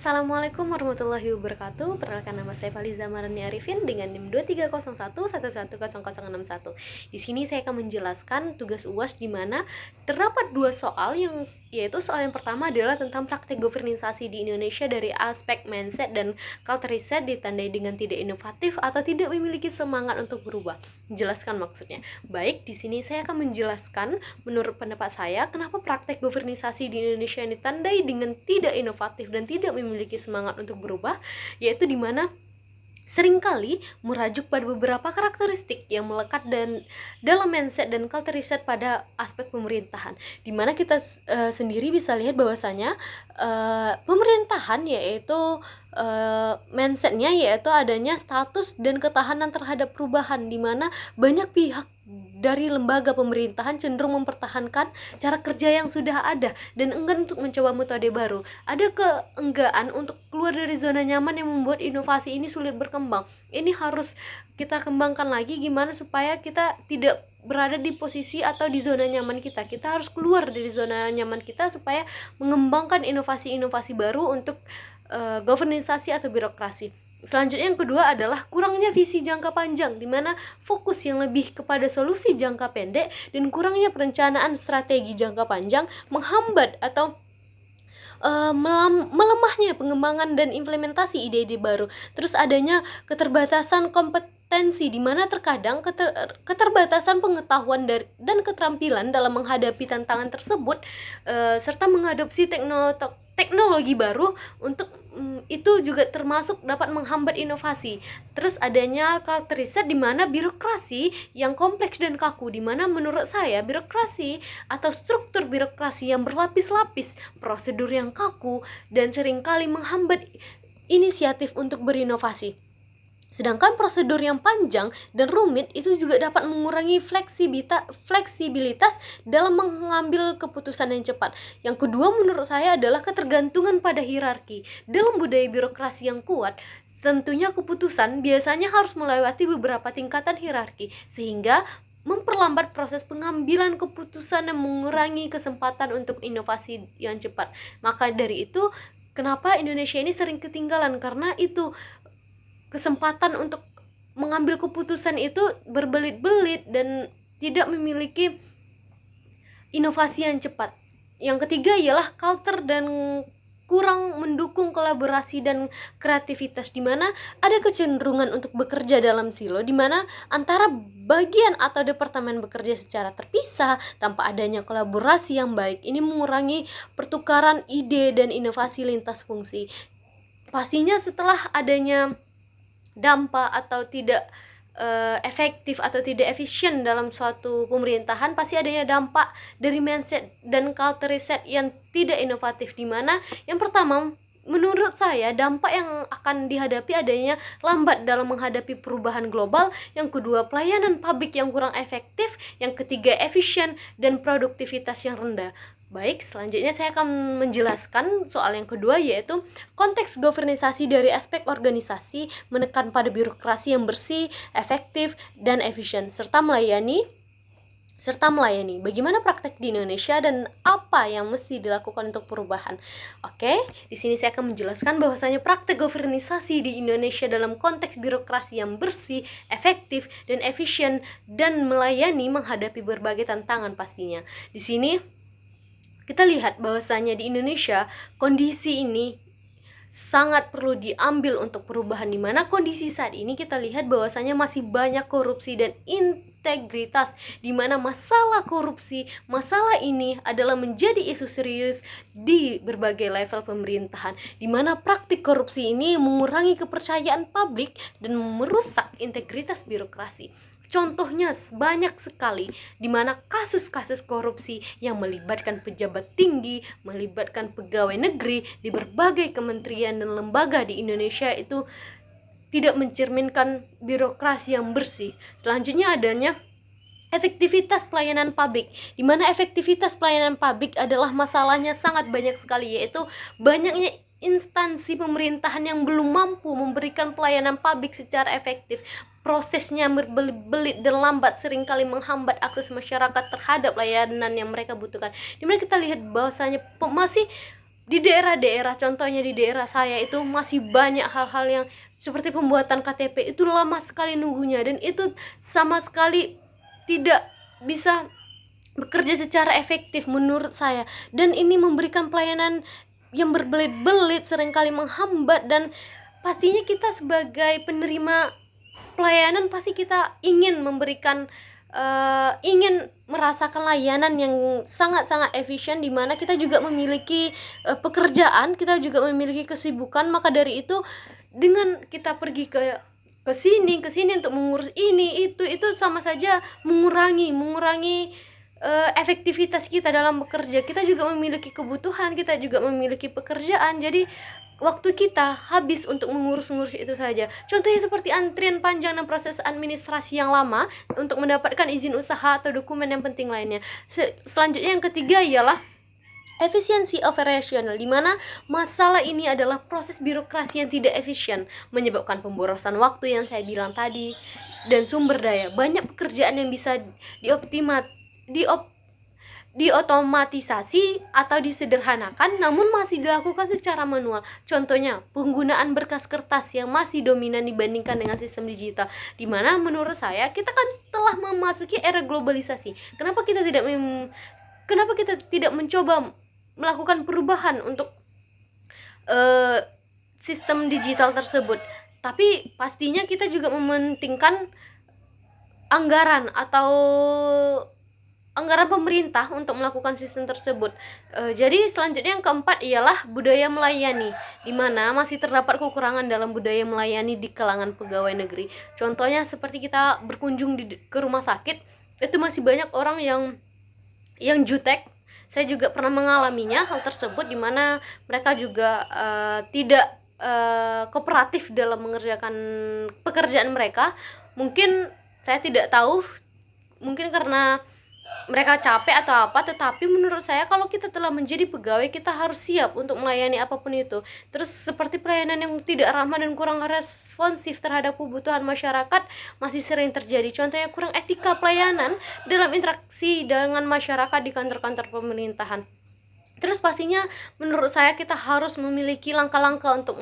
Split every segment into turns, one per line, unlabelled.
Assalamualaikum warahmatullahi wabarakatuh. Perkenalkan, nama saya Faliza Marani Arifin dengan NIM 2301110061. Di sini saya akan menjelaskan tugas UAS di mana terdapat dua soal yaitu soal yang pertama adalah tentang praktik governisasi di Indonesia dari aspek mindset dan culture reset ditandai dengan tidak inovatif atau tidak memiliki semangat untuk berubah. Jelaskan maksudnya. Baik, di sini saya akan menjelaskan menurut pendapat saya kenapa praktik governisasi di Indonesia ini ditandai dengan tidak inovatif dan tidak memiliki semangat untuk berubah, yaitu di mana seringkali merajuk pada beberapa karakteristik yang melekat dan dalam mindset dan culture reset pada aspek pemerintahan, di mana kita sendiri bisa lihat bahwasanya pemerintahan yaitu mindsetnya yaitu adanya status dan ketahanan terhadap perubahan, di mana banyak pihak dari lembaga pemerintahan cenderung mempertahankan cara kerja yang sudah ada dan enggan untuk mencoba metode baru. Ada keenggaan untuk keluar dari zona nyaman yang membuat inovasi ini sulit berkembang. Ini harus kita kembangkan lagi gimana supaya kita tidak berada di posisi atau di zona nyaman kita. Kita harus keluar dari zona nyaman kita supaya mengembangkan inovasi-inovasi baru untuk governisasi atau birokrasi. Selanjutnya yang kedua adalah kurangnya visi jangka panjang, di mana fokus yang lebih kepada solusi jangka pendek dan kurangnya perencanaan strategi jangka panjang menghambat atau melemahnya pengembangan dan implementasi ide-ide baru. Terus adanya keterbatasan kompetensi, di mana terkadang keterbatasan pengetahuan dan keterampilan dalam menghadapi tantangan tersebut, serta mengadopsi teknologi baru untuk itu juga termasuk dapat menghambat inovasi. Terus adanya culture reset, di mana birokrasi yang kompleks dan kaku, di mana menurut saya birokrasi atau struktur birokrasi yang berlapis-lapis, prosedur yang kaku dan seringkali menghambat inisiatif untuk berinovasi. Sedangkan prosedur yang panjang dan rumit itu juga dapat mengurangi fleksibilitas dalam mengambil keputusan yang cepat. Yang kedua menurut saya adalah ketergantungan pada hierarki. Dalam budaya birokrasi yang kuat, tentunya keputusan biasanya harus melewati beberapa tingkatan hierarki, sehingga memperlambat proses pengambilan keputusan dan mengurangi kesempatan untuk inovasi yang cepat. Maka dari itu, kenapa Indonesia ini sering ketinggalan, karena itu kesempatan untuk mengambil keputusan itu berbelit-belit dan tidak memiliki inovasi yang cepat. Yang ketiga ialah culture dan kurang mendukung kolaborasi dan kreativitas, di mana ada kecenderungan untuk bekerja dalam silo, di mana antara bagian atau departemen bekerja secara terpisah tanpa adanya kolaborasi yang baik. Ini mengurangi pertukaran ide dan inovasi lintas fungsi. Pastinya setelah adanya dampak atau tidak efektif atau tidak efisien dalam suatu pemerintahan, pasti adanya dampak dari mindset dan culture reset yang tidak inovatif, di mana yang pertama menurut saya dampak yang akan dihadapi adanya lambat dalam menghadapi perubahan global, yang kedua pelayanan publik yang kurang efektif, yang ketiga efisien dan produktivitas yang rendah. Baik, selanjutnya saya akan menjelaskan soal yang kedua, yaitu konteks governisasi dari aspek organisasi, menekan pada birokrasi yang bersih, efektif, dan efisien, serta melayani. Bagaimana praktek di Indonesia dan apa yang mesti dilakukan untuk perubahan. Oke, di sini saya akan menjelaskan bahwasanya praktek governisasi di Indonesia dalam konteks birokrasi yang bersih, efektif, dan efisien dan melayani menghadapi berbagai tantangan pastinya. Di sini kita lihat bahwasanya di Indonesia kondisi ini sangat perlu diambil untuk perubahan, di mana kondisi saat ini kita lihat bahwasanya masih banyak korupsi dan integritas, di mana masalah korupsi, masalah ini adalah menjadi isu serius di berbagai level pemerintahan, di mana praktik korupsi ini mengurangi kepercayaan publik dan merusak integritas birokrasi. Contohnya banyak sekali, di mana kasus-kasus korupsi yang melibatkan pejabat tinggi, melibatkan pegawai negeri di berbagai kementerian dan lembaga di Indonesia itu tidak mencerminkan birokrasi yang bersih. Selanjutnya adanya efektivitas pelayanan publik, di mana efektivitas pelayanan publik adalah masalahnya sangat banyak sekali, yaitu banyaknya instansi pemerintahan yang belum mampu memberikan pelayanan publik secara efektif. Prosesnya berbelit-belit dan lambat, seringkali menghambat akses masyarakat terhadap layanan yang mereka butuhkan. Dimana kita lihat bahwasanya masih di daerah-daerah, contohnya di daerah saya itu masih banyak hal-hal yang seperti pembuatan KTP itu lama sekali nunggunya, dan itu sama sekali tidak bisa bekerja secara efektif menurut saya, dan ini memberikan pelayanan yang berbelit-belit, seringkali menghambat, dan pastinya kita sebagai penerima pelayanan pasti kita ingin memberikan ingin merasakan layanan yang sangat-sangat efisien, di mana kita juga memiliki pekerjaan, kita juga memiliki kesibukan. Maka dari itu, dengan kita pergi ke sini untuk mengurus ini itu sama saja mengurangi efektivitas kita dalam bekerja. Kita juga memiliki kebutuhan, kita juga memiliki pekerjaan, jadi waktu kita habis untuk mengurus-ngurus itu saja. Contohnya seperti antrian panjang dan proses administrasi yang lama untuk mendapatkan izin usaha atau dokumen yang penting lainnya. Selanjutnya yang ketiga ialah efisiensi operasional, di mana masalah ini adalah proses birokrasi yang tidak efisien, menyebabkan pemborosan waktu yang saya bilang tadi, dan sumber daya. Banyak pekerjaan yang bisa diotomatisasi atau disederhanakan, namun masih dilakukan secara manual. Contohnya, penggunaan berkas kertas yang masih dominan dibandingkan dengan sistem digital, di mana menurut saya kita kan telah memasuki era globalisasi. Kenapa kita tidak mencoba melakukan perubahan untuk sistem digital tersebut? Tapi pastinya kita juga mementingkan anggaran pemerintah untuk melakukan sistem tersebut. Jadi selanjutnya yang keempat ialah budaya melayani, di mana masih terdapat kekurangan dalam budaya melayani di kalangan pegawai negeri. Contohnya seperti kita berkunjung ke rumah sakit, itu masih banyak orang yang jutek. Saya juga pernah mengalaminya hal tersebut, di mana mereka juga tidak kooperatif dalam mengerjakan pekerjaan mereka. Mungkin saya tidak tahu, mungkin karena mereka capek atau apa, tetapi menurut saya kalau kita telah menjadi pegawai, kita harus siap untuk melayani apapun itu. Terus seperti pelayanan yang tidak ramah dan kurang responsif terhadap kebutuhan masyarakat masih sering terjadi. Contohnya kurang etika pelayanan dalam interaksi dengan masyarakat di kantor-kantor pemerintahan. Terus pastinya menurut saya kita harus memiliki langkah-langkah untuk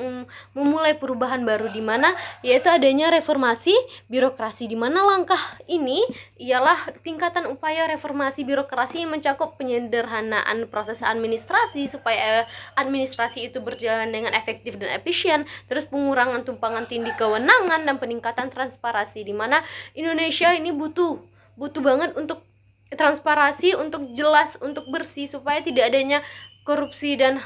memulai perubahan baru, di mana yaitu adanya reformasi birokrasi, di mana langkah ini ialah tingkatan upaya reformasi birokrasi yang mencakup penyederhanaan proses administrasi supaya administrasi itu berjalan dengan efektif dan efisien, terus pengurangan tumpangan tindih kewenangan dan peningkatan transparansi, di mana Indonesia ini butuh banget untuk transparansi, untuk jelas, untuk bersih, supaya tidak adanya korupsi dan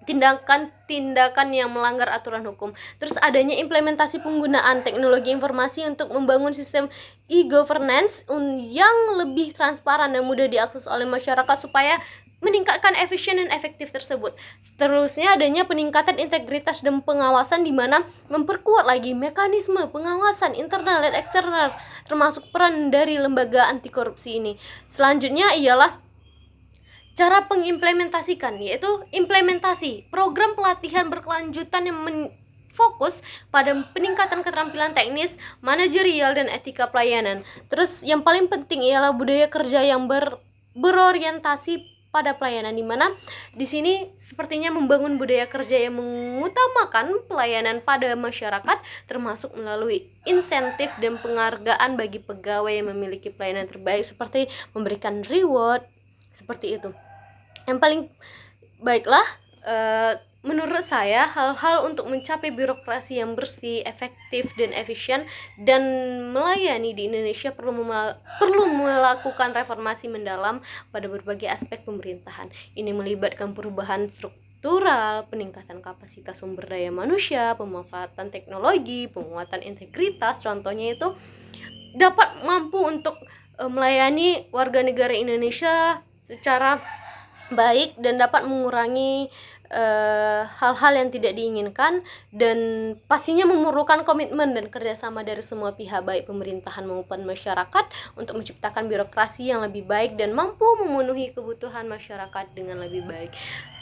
tindakan-tindakan yang melanggar aturan hukum. Terus adanya implementasi penggunaan teknologi informasi untuk membangun sistem e-governance yang lebih transparan dan mudah diakses oleh masyarakat supaya meningkatkan efisien dan efektif tersebut. Seterusnya adanya peningkatan integritas dan pengawasan, di mana memperkuat lagi mekanisme pengawasan internal dan eksternal, termasuk peran dari lembaga anti korupsi ini. Selanjutnya ialah cara pengimplementasikan, yaitu implementasi program pelatihan berkelanjutan yang fokus pada peningkatan keterampilan teknis, manajerial, dan etika pelayanan. Terus yang paling penting ialah budaya kerja yang berorientasi pada pelayanan, di mana di sini sepertinya membangun budaya kerja yang mengutamakan pelayanan pada masyarakat, termasuk melalui insentif dan penghargaan bagi pegawai yang memiliki pelayanan terbaik, seperti memberikan reward seperti itu. Yang paling baiklah menurut saya, hal-hal untuk mencapai birokrasi yang bersih, efektif, dan efisien dan melayani di Indonesia perlu melakukan reformasi mendalam pada berbagai aspek pemerintahan. Ini melibatkan perubahan struktural, peningkatan kapasitas sumber daya manusia, pemanfaatan teknologi, penguatan integritas. Contohnya itu dapat mampu untuk melayani warga negara Indonesia secara baik dan dapat mengurangi hal-hal yang tidak diinginkan, dan pastinya memerlukan komitmen dan kerjasama dari semua pihak, baik pemerintahan maupun masyarakat, untuk menciptakan birokrasi yang lebih baik dan mampu memenuhi kebutuhan masyarakat dengan lebih baik.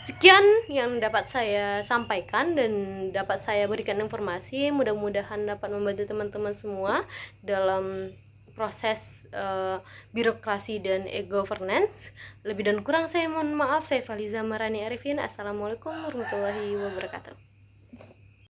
Sekian yang dapat saya sampaikan dan dapat saya berikan informasi, mudah-mudahan dapat membantu teman-teman semua dalam proses birokrasi dan e-governance. Lebih dan kurang saya mohon maaf. Saya Faliza Marani Arifin. Assalamualaikum warahmatullahi wabarakatuh.